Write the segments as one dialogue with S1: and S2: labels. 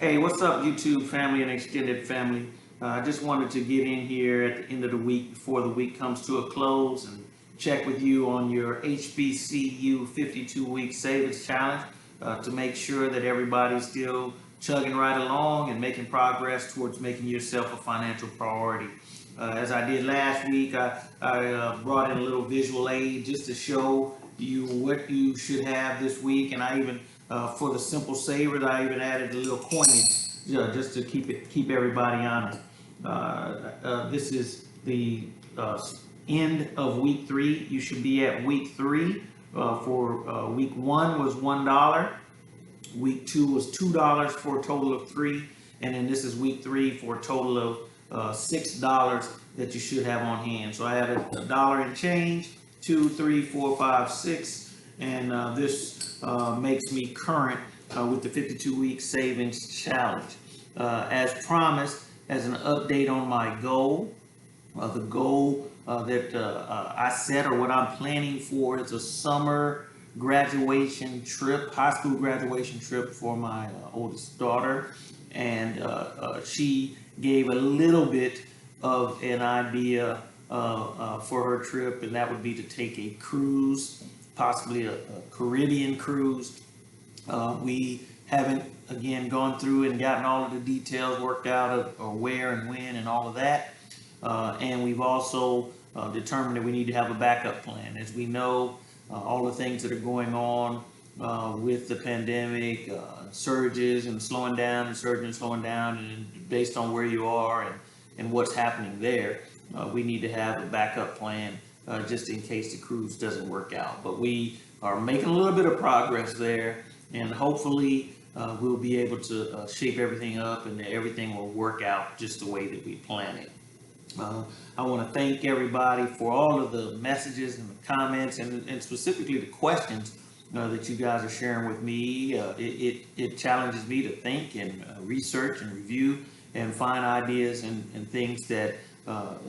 S1: Hey, what's up, YouTube family and extended family? I just wanted to get in here at the end of the week before the week comes to a close and check with you on your HBCU 52-week savings challenge to make sure that everybody's still chugging right along and making progress towards making yourself a financial priority. As I did last week, I brought in a little visual aid just to show you what you should have this week, and I even for the simple savers, I even added a little coinage, just to keep everybody honest. This is the end of week 3. You should be at week 3. For week 1 was $1. Week 2 was $2 for a total of 3, and then this is week 3 for a total of $6 that you should have on hand. So I added a dollar and change, 2, 3, 4, 5, 6, and this makes me current with the 52-week savings challenge. As promised, as an update on my goal, the goal that I set, or what I'm planning for, is a summer graduation trip, high school graduation trip for my oldest daughter. And she gave a little bit of an idea for her trip, and that would be to take a cruise, possibly a Caribbean cruise. We haven't, again, gone through and gotten all of the details worked out of where and when and all of that. And we've also determined that we need to have a backup plan. As we know, all the things that are going on with the pandemic, surges and slowing down, and surging and slowing down, and based on where you are and what's happening there, we need to have a backup plan just in case the cruise doesn't work out. But we are making a little bit of progress there, and hopefully we'll be able to shape everything up and everything will work out just the way that we plan it. I want to thank everybody for all of the messages and the comments, and specifically the questions that you guys are sharing with me. It challenges me to think and research and review and find ideas and things that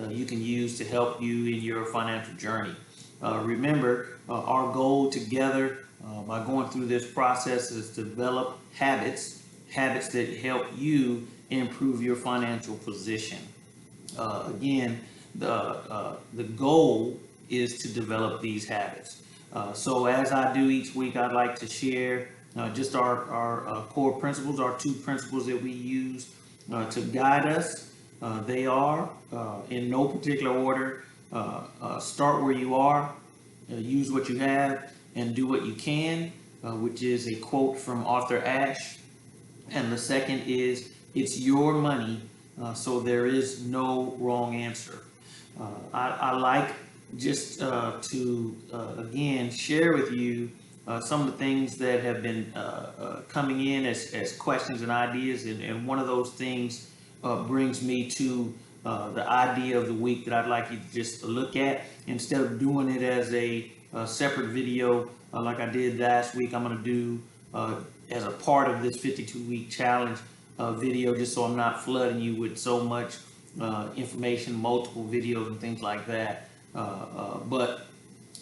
S1: you can use to help you in your financial journey. Remember, our goal together by going through this process is to develop habits that help you improve your financial position. Again, the goal is to develop these habits. So as I do each week, I'd like to share just our core principles, our 2 principles that we use to guide us. They are, in no particular order, start where you are, use what you have, and do what you can, which is a quote from author Ashe. And the second is, it's your money, so there is no wrong answer. I like just to, again, share with you some of the things that have been coming in as questions and ideas. And one of those things brings me to the idea of the week that I'd like you to just look at. Instead of doing it as a separate video like I did last week, I'm going to do as a part of this 52-week challenge video, just so I'm not flooding you with so much information, multiple videos and things like that. But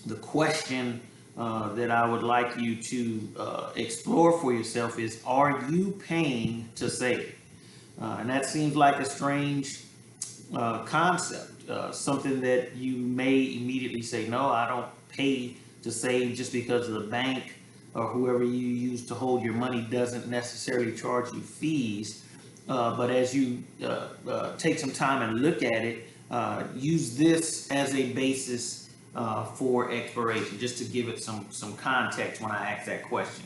S1: the question that I would like you to explore for yourself is, are you paying to save? And that seems like a strange concept, something that you may immediately say, no, I don't pay to save just because the bank or whoever you use to hold your money doesn't necessarily charge you fees. But as you take some time and look at it, use this as a basis for exploration, just to give it some context when I ask that question.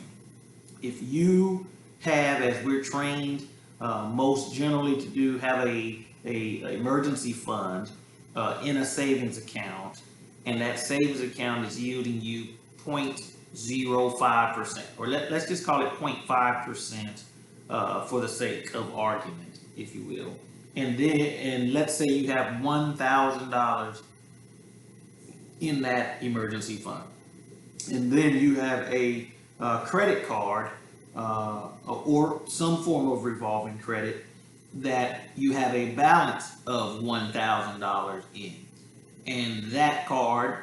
S1: If you have, as we're trained most generally to do, have a emergency fund in a savings account, and that savings account is yielding you 0.05%, or let's just call it 0.5% for the sake of argument, if you will. And let's say you have $1,000 in that emergency fund, and then you have a credit card or some form of revolving credit that you have a balance of $1,000 in, and that card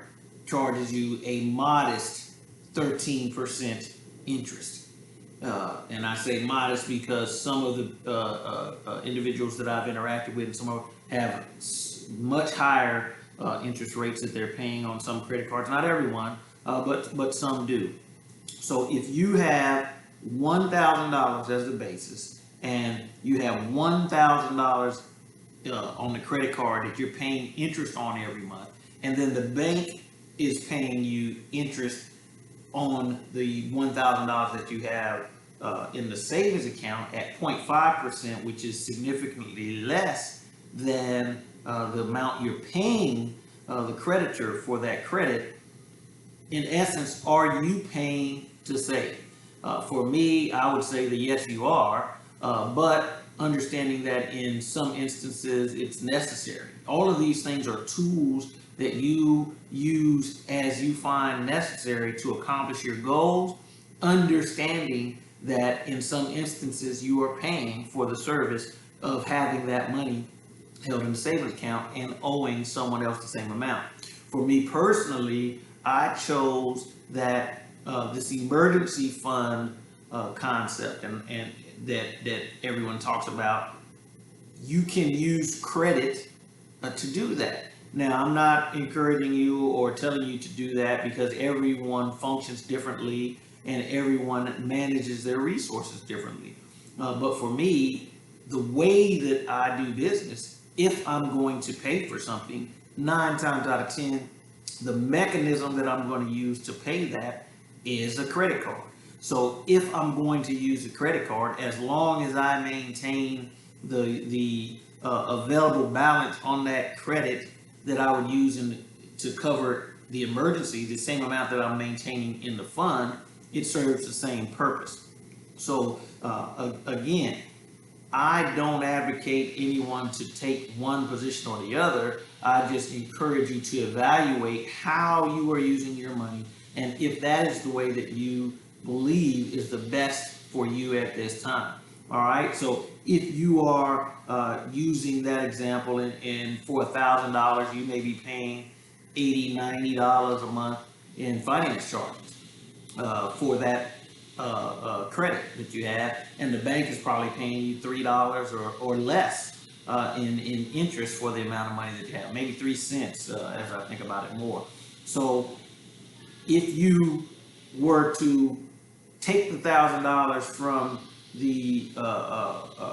S1: charges you a modest 13% interest. And I say modest because some of the individuals that I've interacted with, some of have much higher interest rates that they're paying on some credit cards. Not everyone, but some do. So if you have $1,000 as the basis, and you have $1,000 on the credit card that you're paying interest on every month, and then the bank is paying you interest on the $1,000 that you have in the savings account at 0.5%, which is significantly less than the amount you're paying the creditor for that credit. In essence, are you paying to save? For me, I would say that yes, you are, but understanding that in some instances it's necessary. All of these things are tools that you use as you find necessary to accomplish your goals, understanding that in some instances you are paying for the service of having that money held in the savings account and owing someone else the same amount. For me personally, I chose that this emergency fund concept and that everyone talks about. You can use credit to do that. Now, I'm not encouraging you or telling you to do that because everyone functions differently and everyone manages their resources differently. But for me, the way that I do business, if I'm going to pay for something, 9 times out of 10, the mechanism that I'm going to use to pay that is a credit card. So if I'm going to use a credit card, as long as I maintain the available balance on that credit that I would use to cover the emergency, the same amount that I'm maintaining in the fund, it serves the same purpose. So again, I don't advocate anyone to take one position or the other. I just encourage you to evaluate how you are using your money and if that is the way that you believe is the best for you at this time. All right. So if you are using that example and for $1,000, you may be paying $80, $90 a month in finance charges for that credit that you have, and the bank is probably paying you $3 or less in interest for the amount of money that you have, maybe 3 cents as I think about it more. So if you were to take the $1,000 from the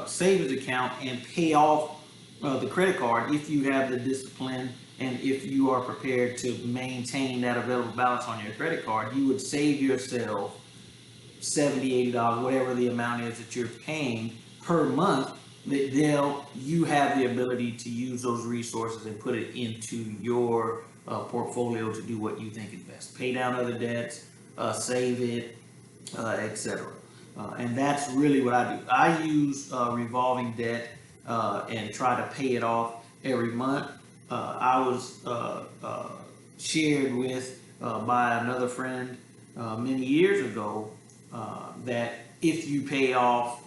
S1: savings account and pay off the credit card, if you have the discipline and if you are prepared to maintain that available balance on your credit card, you would save yourself $70, $80, whatever the amount is that you're paying per month. That you have the ability to use those resources and put it into your portfolio to do what you think is best. Pay down other debts, save it, etc. And that's really what I do. I use revolving debt and try to pay it off every month. I was shared with by another friend many years ago that if you pay off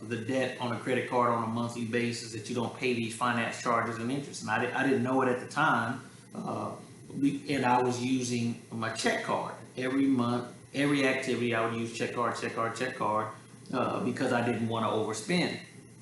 S1: the debt on a credit card on a monthly basis, that you don't pay these finance charges and interest. And I didn't know it at the time, and I was using my check card every month. Every activity I would use check card, because I didn't want to overspend.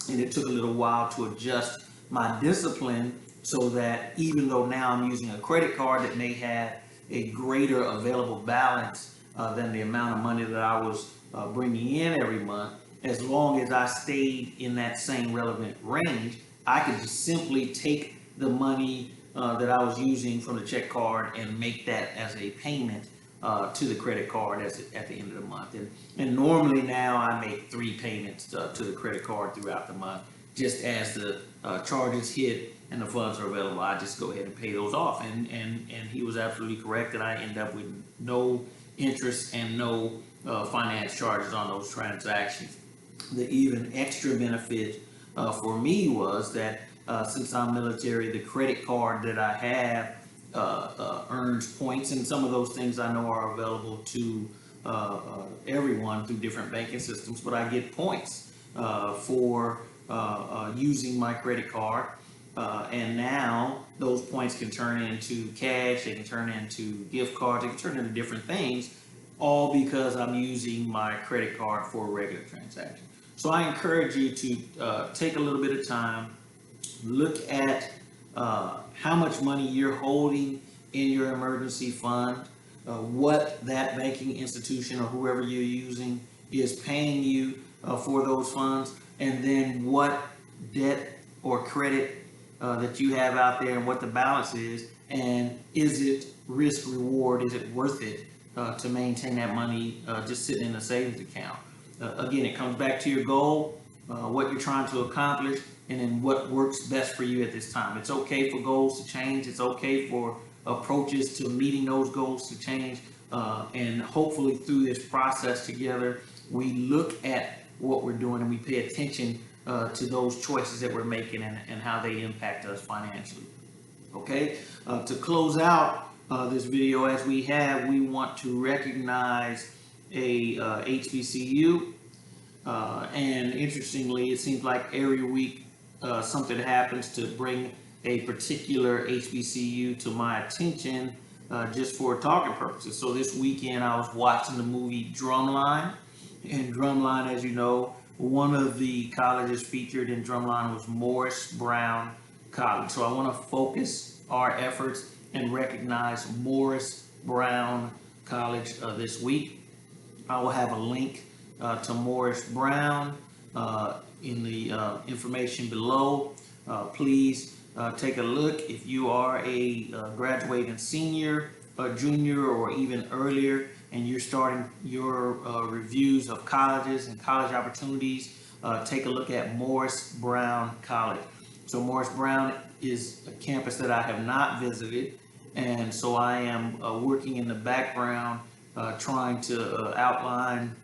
S1: And it took a little while to adjust my discipline so that even though now I'm using a credit card that may have a greater available balance than the amount of money that I was bringing in every month, as long as I stayed in that same relevant range, I could just simply take the money that I was using from the check card and make that as a payment to the credit card at the end of the month. And normally now I make 3 payments to the credit card throughout the month. Just as the charges hit and the funds are available, I just go ahead and pay those off. And he was absolutely correct that I end up with no interest and no finance charges on those transactions. The even extra benefit for me was that since I'm military, the credit card that I have earns points, and some of those things I know are available to everyone through different banking systems, but I get points for using my credit card, and now those points can turn into cash, they can turn into gift cards, they can turn into different things, all because I'm using my credit card for a regular transaction. So I encourage you to take a little bit of time, look at how much money you're holding in your emergency fund, what that banking institution or whoever you're using is paying you for those funds, and then what debt or credit that you have out there and what the balance is, and is it risk reward, is it worth it to maintain that money just sitting in a savings account. Again, it comes back to your goal, what you're trying to accomplish, and then what works best for you at this time. It's okay for goals to change. It's okay for approaches to meeting those goals to change. And hopefully through this process together, we look at what we're doing and we pay attention to those choices that we're making and how they impact us financially. Okay, to close out this video as we want to recognize a HBCU. And interestingly, it seems like every week something happens to bring a particular HBCU to my attention just for talking purposes. So this weekend I was watching the movie Drumline. And Drumline, as you know, one of the colleges featured in Drumline was Morris Brown College. So I want to focus our efforts and recognize Morris Brown College this week. I will have a link to Morris Brown in the information below. Please take a look. If you are a graduating senior, a junior, or even earlier, and you're starting your reviews of colleges and college opportunities, take a look at Morris Brown College. So Morris Brown is a campus that I have not visited, and so I am working in the background trying to outline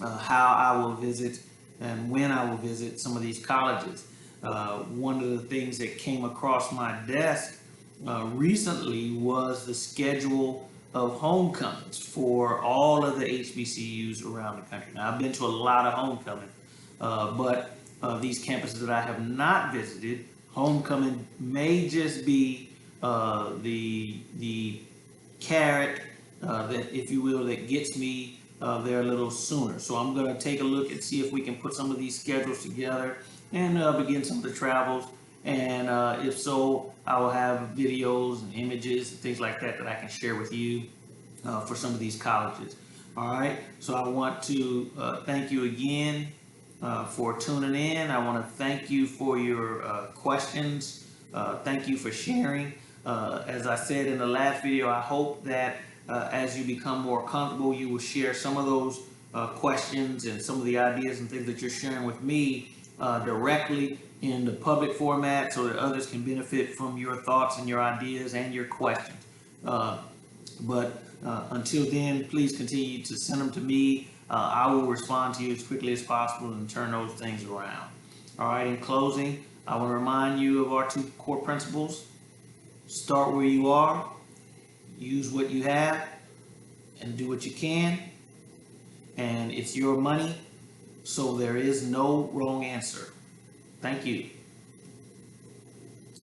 S1: how I will visit and when I will visit some of these colleges. One of the things that came across my desk recently was the schedule of homecomings for all of the HBCUs around the country. Now, I've been to a lot of homecomings, but these campuses that I have not visited, homecoming may just be the carrot that, if you will, that gets me there a little sooner. So I'm going to take a look and see if we can put some of these schedules together and begin some of the travels. And if so, I will have videos and images and things like that that I can share with you for some of these colleges. All right. So I want to thank you again for tuning in. I want to thank you for your questions. Thank you for sharing. As I said in the last video, I hope that as you become more comfortable, you will share some of those questions and some of the ideas and things that you're sharing with me directly in the public format so that others can benefit from your thoughts and your ideas and your questions. But until then, please continue to send them to me. I will respond to you as quickly as possible and turn those things around. All right, in closing, I want to remind you of our two core principles. Start where you are, use what you have, and do what you can. And it's your money, so there is no wrong answer. Thank you.